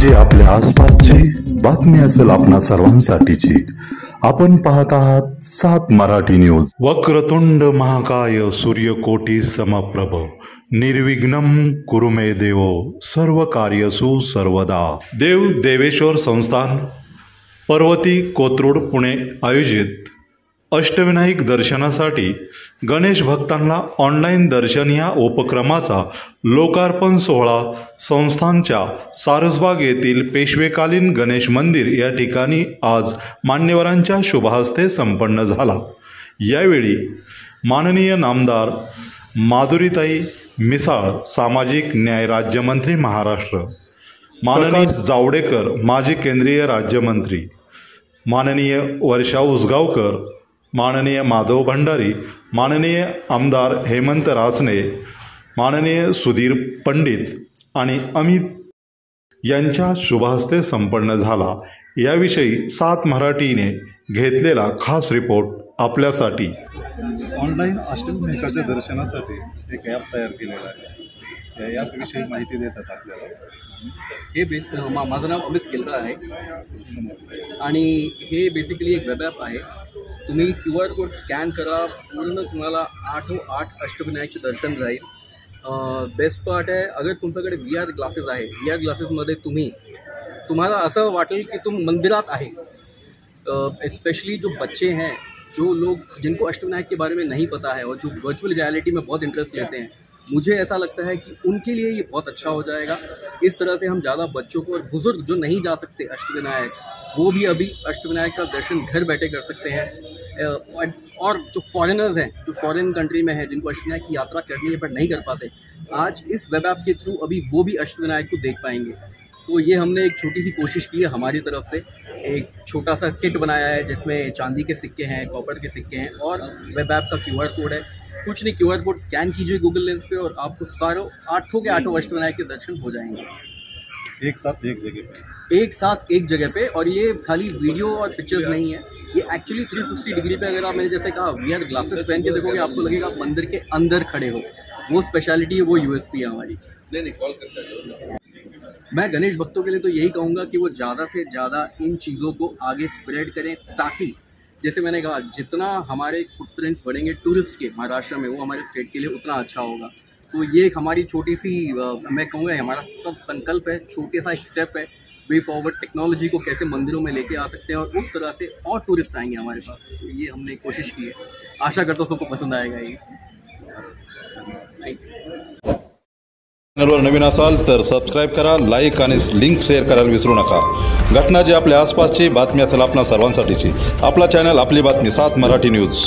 जी आपल्या आसपासची बातमी असेल आपणा सर्वांसाठीची। आपण पाहत आहात 7 मराठी न्यूज। वक्रतुंड महाकाय सूर्यकोटी समप्रभ निर्विघ्नं कुरु मे देवो सर्व कार्यसु सर्वदा। देव देवेश्वर संस्थान पर्वती कोथरूड पुणे आयोजित अष्टविनायक दर्शनासाठी गणेश भक्तांना ऑनलाईन दर्शन या उपक्रमाचा लोकार्पण सोहळा संस्थानच्या सारसबाग येथील पेशवेकालीन गणेश मंदिर या ठिकाणी आज मान्यवरांच्या शुभहस्ते संपन्न झाला। यावेळी माननीय नामदार माधुरीताई मिसाळ, सामाजिक न्याय राज्यमंत्री महाराष्ट्र, माननीय जावडेकर माजी केंद्रीय राज्यमंत्री, माननीय वर्षा उसगावकर, माननीय माधव भंडारी, माननीय आमदार हेमंत रासने, माननीय सुधीर पंडित आणि अमित यांच्या शुभहस्ते संपन्न झाला। याविषयी 7 मराठीने घेतलेला खास रिपोर्ट आपल्यासाठी। ऑनलाईन अष्टविनायकाच्या दर्शनासाठी एक ॲप तयार केलेला आहे। या ॲपविषयी माहिती देतात आपल्याला। माझं नाव अमित केलकर आहे आणि हे बेसिकली एक वेब ॲप आहे। तुम्ही QR कोड स्कॅन करा, पूर्ण तुम्हाला 8 अष्टविनायकचे दर्शन जाईल। बेस्ट पार्ट आहे, अगर तुमच्याकडे VR ग्लासेस आहे, VR ग्लासेसमध्ये तुम्हाला असं वाटेल कि तुम मंदिरात आहे। स्पेशली जो बच्चे हैं, जो लोग जिनको अष्टविनायक के बारे में नहीं पता है और जो वर्चुअल रियलिटी में बहुत इंटरेस्ट लेते हैं, मुझे ऐसा लगता है कि उनके लिए ये बहुत अच्छा हो जाएगा। इस तरह से हम ज़्यादा बच्चों को और बुज़ुर्ग जो नहीं जा सकते अष्टविनायक, वो भी अभी अष्टविनायक का दर्शन घर बैठे कर सकते हैं। और जो फॉरेनर्स हैं, जो फॉरेन कंट्री में हैं, जिनको अष्टविनायक की यात्रा करनी है पर नहीं कर पाते, आज इस वेब ऐप के थ्रू अभी वो भी अष्टविनायक को देख पाएंगे। सो ये हमने एक छोटी सी कोशिश की है हमारी तरफ से। एक छोटा सा किट बनाया है जिसमें चांदी के सिक्के हैं, कॉपर के सिक्के हैं और वेब ऐप का QR कोड है। कुछ नहीं, QR कोड स्कैन कीजिए गूगल लेंस पे और आपको सारों 8 के 8 अष्टविनायक के दर्शन हो जाएंगे एक साथ एक जगह पे। और ये खाली वीडियो और पिक्चर्स नहीं है, ये एक्चुअली 360 डिग्री पे। अगर आप, मैंने जैसे कहा, VR ग्लासेस पहन के देखोगे, आपको लगेगा आप मंदिर के अंदर खड़े हो। वो स्पेशलिटी है, वो USP है हमारी। मैं गणेश भक्तों के लिए तो यही कहूँगा कि वो ज़्यादा से ज़्यादा इन चीज़ों को आगे स्प्रेड करें, ताकि जैसे मैंने कहा, जितना हमारे फुटप्रिंट्स बढ़ेंगे टूरिस्ट के महाराष्ट्र में, वो हमारे स्टेट के लिए उतना अच्छा होगा। तो ये एक हमारी छोटी सी, मैं कहूँगा हमारा सब संकल्प है, छोटे सा एक स्टेप है। वे फॉरवर्ड टेक्नोलॉजी को कैसे मंदिरों में लेके आ सकते हैं और उस तरह से और टूरिस्ट आएंगे हमारे पास। तो ये हमने कोशिश की है, आशा करता हूँ सबको पसंद आएगा ये। चॅनलवर नवीन असाल तर सबस्क्राईब करा, लाईक आणि लिंक शेअर करायला विसरू नका। घटना जी आपल्या आसपासची बातमी असेल आपणा सर्वांसाठीची, आपला चॅनल आपली बातमी 7 मराठी न्यूज।